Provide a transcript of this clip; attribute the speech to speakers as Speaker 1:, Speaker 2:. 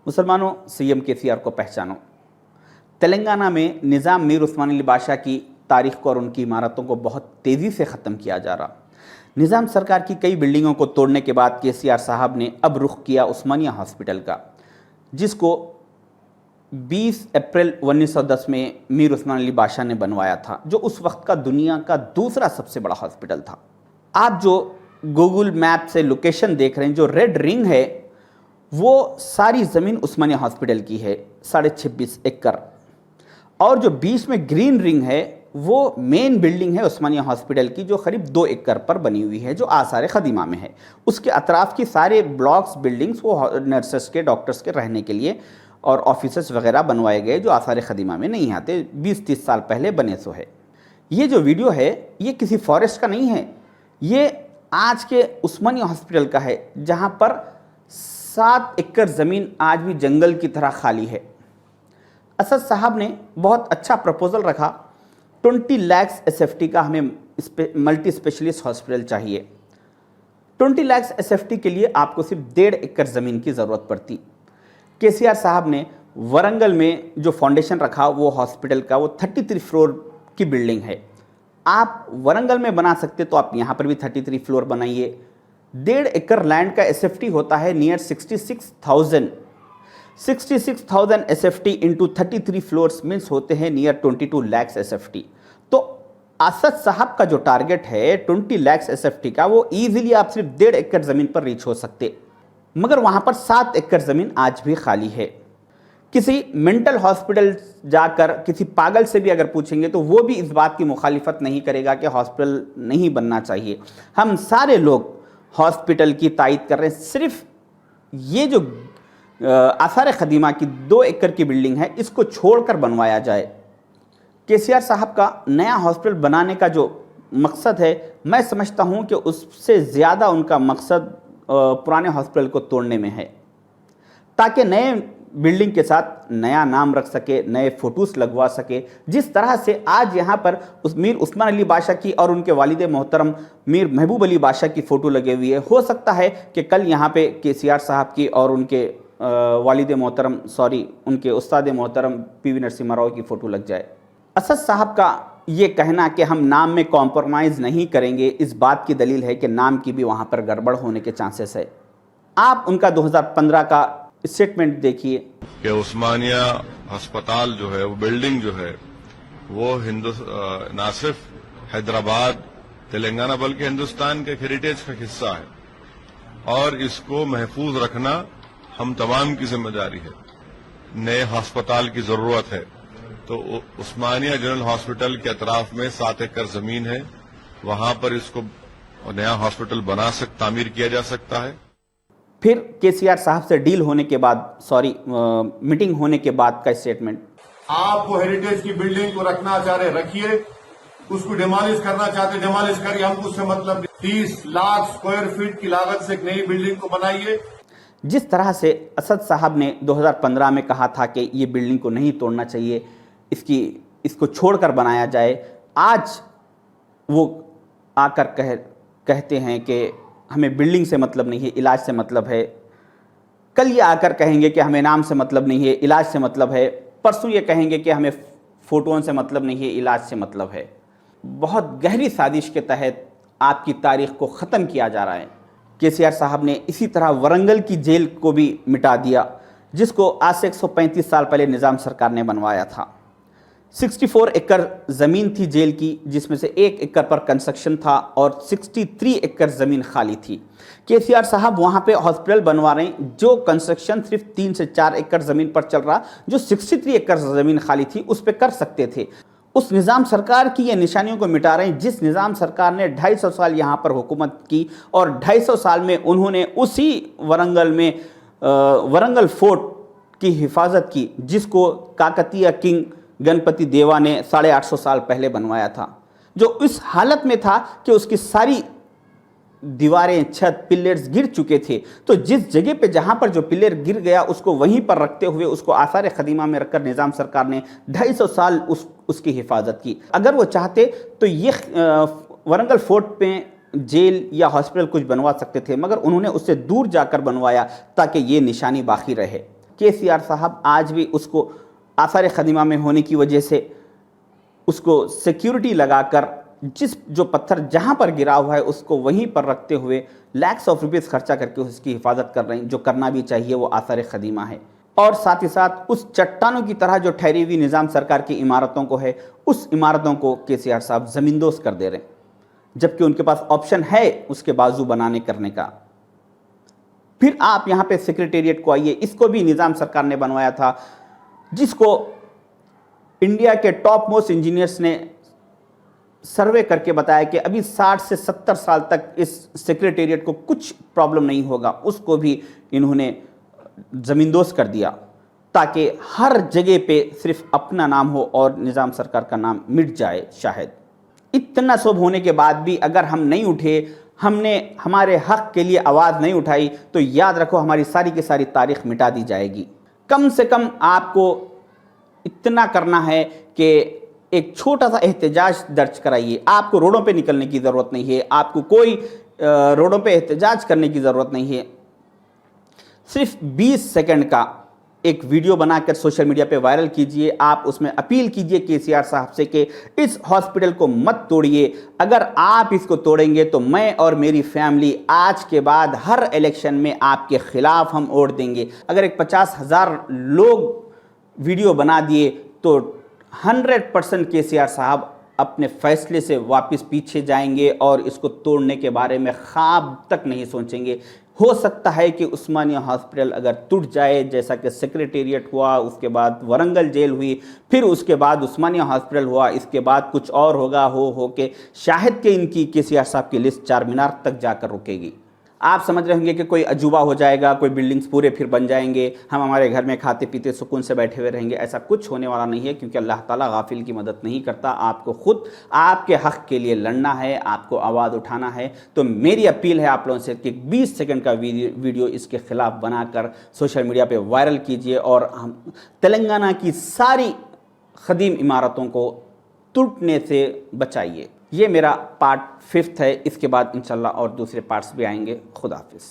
Speaker 1: मुसलमानों, CM KCR को पहचानो। तेलंगाना में निज़ाम मीर उस्मान अली बादशाह की तारीख को और उनकी इमारतों को बहुत तेज़ी से ख़त्म किया जा रहा। निज़ाम सरकार की कई बिल्डिंगों को तोड़ने के बाद केसीआर साहब ने अब रुख किया उस्मानिया हॉस्पिटल का, जिसको 20 अप्रैल 1910 में मीर उस्मान अली बादशाह ने बनवाया था, जो उस वक्त का दुनिया का दूसरा सबसे बड़ा हॉस्पिटल था। आप जो गूगल मैप से लोकेशन देख रहे हैं, जो रेड रिंग है वो सारी ज़मीन उस्मानिया हॉस्पिटल की है, 26.5 एकड़, और जो बीच में ग्रीन रिंग है वो मेन बिल्डिंग है उस्मानिया हॉस्पिटल की, जो करीब 2 एकड़ पर बनी हुई है, जो आसार ख़दीमा में है। उसके अतराफ़ की सारे ब्लॉक्स, बिल्डिंग्स वो नर्सेस के, डॉक्टर्स के रहने के लिए और ऑफिसेस वगैरह बनवाए गए, जो आसार ख़दीमा में नहीं आते, 20-30 साल पहले बने सो है। ये जो वीडियो है ये किसी फॉरेस्ट का नहीं है, ये आज के उस्मानिया हॉस्पिटल का है, जहाँ पर 7 एकड़ ज़मीन आज भी जंगल की तरह खाली है। असद साहब ने बहुत अच्छा प्रपोज़ल रखा, 20 लाख एसएफटी का हमें मल्टी स्पेशलिस्ट हॉस्पिटल चाहिए। 20 लाख एसएफटी के लिए आपको सिर्फ 1.5 एकड़ ज़मीन की ज़रूरत पड़ती। केसीआर साहब ने वरंगल में जो फाउंडेशन रखा वो हॉस्पिटल का, वो 33 फ्लोर की बिल्डिंग है। आप वरंगल में बना सकते तो आप यहाँ पर भी 33 फ्लोर बनाइए। 1.5 एकड़ लैंड का एसएफटी होता है near 66,000 SFT into 33 floors means होते हैं नियर 22 लाख एसएफटी। तो असद साहब का जो टारगेट है 20 लाख एसएफटी का, वो ईजिली आप सिर्फ 1.5 एकड़ ज़मीन पर रीच हो सकते, मगर वहाँ पर 7 एकड़ ज़मीन आज भी खाली है। किसी मेंटल हॉस्पिटल जाकर किसी पागल से भी अगर पूछेंगे तो वो भी इस बात की मुखालिफत नहीं करेगा कि हॉस्पिटल नहीं बनना चाहिए। हम सारे लोग हॉस्पिटल की तायीद कर रहे हैं। सिर्फ ये जो आसार ख़दीमा की 2 एकड़ की बिल्डिंग है, इसको छोड़कर बनवाया जाए। केसीआर साहब का नया हॉस्पिटल बनाने का जो मकसद है, मैं समझता हूँ कि उससे ज़्यादा उनका मकसद पुराने हॉस्पिटल को तोड़ने में है, ताकि नए बिल्डिंग के साथ नया नाम रख सके, नए फ़ोटोज़ लगवा सके। जिस तरह से आज यहाँ पर मीर उस्मान अली बादशाह की और उनके वालिद मोहतरम मीर महबूब अली बादशाह की फ़ोटो लगे हुई है, हो सकता है कि कल यहाँ पे केसीआर साहब की और उनके वालिद मोहतरम उनके उस्ताद मोहतरम पीवी नरसिम्हा राव की फ़ोटो लग जाए। असद साहब का ये कहना कि हम नाम में कॉम्प्रोमाइज़ नहीं करेंगे, इस बात की दलील है कि नाम की भी वहाँ पर गड़बड़ होने के चांसेस है। आप उनका 2015 का स्टेटमेंट देखिए
Speaker 2: कि उस्मानिया अस्पताल जो है, वो बिल्डिंग जो है, वो ना सिर्फ हैदराबाद, तेलंगाना, बल्कि हिंदुस्तान के हेरिटेज का हिस्सा है और इसको महफूज रखना हम तमाम की जिम्मेदारी है। नए अस्पताल की जरूरत है तो उस्मानिया जनरल हॉस्पिटल के अतराफ में 7 एकड़ जमीन है, वहां पर इसको नया हॉस्पिटल तामीर किया जा सकता है।
Speaker 1: फिर केसीआर साहब से डील होने के बाद, मीटिंग होने के बाद का स्टेटमेंट,
Speaker 3: आप वो हेरिटेज की बिल्डिंग को रखना चाह रहे रखिए, उसको डिमोलिश करना चाहते डिमोलिश करिए, हमको उससे मतलब नहीं। 30 लाख स्क्वायर फीट की लागत से एक नई बिल्डिंग को बनाइए।
Speaker 1: जिस तरह से असद साहब ने 2015 में कहा था कि ये बिल्डिंग को नहीं तोड़ना चाहिए, इसको छोड़कर बनाया जाए, आज वो आकर कहते हैं कि हमें बिल्डिंग से मतलब नहीं है, इलाज से मतलब है। कल ये आकर कहेंगे कि हमें नाम से मतलब नहीं है, इलाज से मतलब है। परसों ये कहेंगे कि हमें फ़ोटों से मतलब नहीं है, इलाज से मतलब है। बहुत गहरी साजिश के तहत आपकी तारीख़ को ख़त्म किया जा रहा है। केसीआर साहब ने इसी तरह वरंगल की जेल को भी मिटा दिया, जिसको आज से 135 साल पहले निज़ाम सरकार ने बनवाया था। 64 एकड़ ज़मीन थी जेल की, जिसमें से 1 एकड़ पर कंस्ट्रक्शन था और 63 एकड़ ज़मीन खाली थी। केसीआर साहब वहाँ पे हॉस्पिटल बनवा रहे हैं, जो कंस्ट्रक्शन सिर्फ 3 से 4 एकड़ ज़मीन पर चल रहा, जो 63 एकड़ ज़मीन खाली थी उस पर कर सकते थे। उस निज़ाम सरकार की ये निशानियों को मिटा रहे हैं, जिस निज़ाम सरकार ने 250 साल यहाँ पर हुकूमत की और 250 साल में उन्होंने उसी वरंगल में वरंगल फोर्ट की हिफाजत की, जिसको काकतीय किंग गणपति देवा ने 850 साल पहले बनवाया था, जो इस हालत में था कि उसकी सारी दीवारें, छत, पिलर्स गिर चुके थे। तो जिस जगह पे जहाँ पर जो पिलर गिर गया उसको वहीं पर रखते हुए उसको आसार ख़दीमा में रखकर निज़ाम सरकार ने 250 साल उसकी हिफाजत की। अगर वो चाहते तो ये वरंगल फोर्ट पे जेल या हॉस्पिटल कुछ बनवा सकते थे, मगर उन्होंने उससे दूर जाकर बनवाया ताकि ये निशानी बाकी रहे। KCR साहब आज भी उसको आसार खदीमा में होने की वजह से उसको सिक्योरिटी लगाकर जिस जो पत्थर जहां पर गिरा हुआ है उसको वहीं पर रखते हुए लैक्स ऑफ रुपीस खर्चा करके उसकी हिफाजत कर रहे हैं, जो करना भी चाहिए, वो आसार खदीमा है। और साथ ही साथ उस चट्टानों की तरह जो ठहरी हुई निज़ाम सरकार की इमारतों को है, उस इमारतों को KCR साहब ज़मींदोज़ कर दे रहे हैं, जबकि उनके पास ऑप्शन है उसके बाजू बनाने करने का। फिर आप यहाँ पे सेक्रेटेरिएट को आइए, इसको भी निज़ाम सरकार ने बनवाया था, जिसको इंडिया के टॉप मोस्ट इंजीनियर्स ने सर्वे करके बताया कि अभी 60 से 70 साल तक इस सेक्रेटेरिएट को कुछ प्रॉब्लम नहीं होगा। उसको भी इन्होंने ज़मींदोज़ कर दिया ताकि हर जगह पे सिर्फ अपना नाम हो और निज़ाम सरकार का नाम मिट जाए। शायद इतना सब होने के बाद भी अगर हम नहीं उठे, हमने हमारे हक़ के लिए आवाज़ नहीं उठाई, तो याद रखो हमारी सारी की सारी तारीख़ मिटा दी जाएगी। कम से कम आपको इतना करना है कि एक छोटा सा एहतजाज दर्ज कराइए। आपको रोडों पे निकलने की ज़रूरत नहीं है, आपको कोई रोडों पे एहतजाज करने की ज़रूरत नहीं है। सिर्फ 20 सेकंड का एक वीडियो बनाकर सोशल मीडिया पे वायरल कीजिए। आप उसमें अपील कीजिए KCR साहब से कि इस हॉस्पिटल को मत तोड़िए। अगर आप इसको तोड़ेंगे तो मैं और मेरी फैमिली आज के बाद हर इलेक्शन में आपके खिलाफ हम वोट देंगे। अगर एक 50,000 लोग वीडियो बना दिए तो 100% KCR साहब अपने फैसले से वापस पीछे जाएंगे और इसको तोड़ने के बारे में ख्वाब तक नहीं सोचेंगे। हो सकता है कि उस्मानिया हॉस्पिटल अगर टूट जाए, जैसा कि सेक्रेटेरिएट हुआ, उसके बाद वरंगल जेल हुई, फिर उसके बाद उस्मानिया हॉस्पिटल हुआ, इसके बाद कुछ और होगा, हो के शायद कि इनकी KCR साहब की लिस्ट चार मीनार तक जाकर रुकेगी। आप समझ रहे होंगे कि कोई अजूबा हो जाएगा, कोई बिल्डिंग्स पूरे फिर बन जाएंगे, हम हमारे घर में खाते पीते सुकून से बैठे हुए रहेंगे। ऐसा कुछ होने वाला नहीं है, क्योंकि अल्लाह ताला गाफिल की मदद नहीं करता। आपको खुद आपके हक़ के लिए लड़ना है, आपको आवाज़ उठाना है। तो मेरी अपील है आप लोगों से कि 20 सेकंड का वीडियो इसके ख़िलाफ़ बनाकर सोशल मीडिया पर वायरल कीजिए और हम तेलंगाना की सारी ख़दीम इमारतों को टूटने से बचाइए। ये मेरा पार्ट 5 है। इसके बाद इंशाल्लाह और दूसरे पार्ट्स भी आएंगे। खुदा हाफिज़।